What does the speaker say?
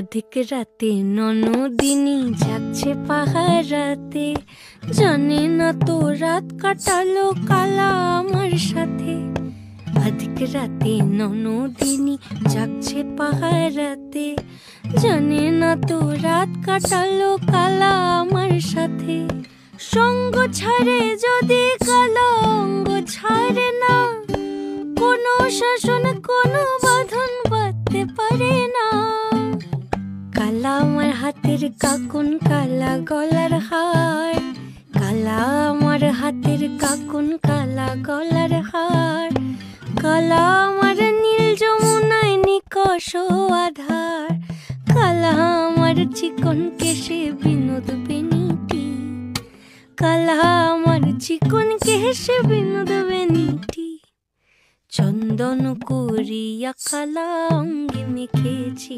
আধিক রাতে ননদিনী যাচ্ছে পাহারাতে, জানে না তো রাত কাটালো কালা আমার সাথে। আধিক রাতে ননদিনী যাচ্ছে পাহারাতে, জানে না তো রাত কাটালো কালা আমার সাথে। সঙ্গ ছাড়ে যদি কালা অঙ্গ ছাড়ে না, কোনো শাসন কোনো বাঁধন বাঁধতে পারে না। কালা আমার হাতের কাকুন কালা গলার হার, কালা আমার হাতের কাকুন কালা গলার হার। কালা আমার নীল যমুনায় নিকষ আধার, কালা আমার চিকন কেশে বিনোদ বেনিটি। কালা আমার চিকন কেশে বিনোদ বেনিটি। চন্দন করিয়া কালা অঙ্গে মেখেছি।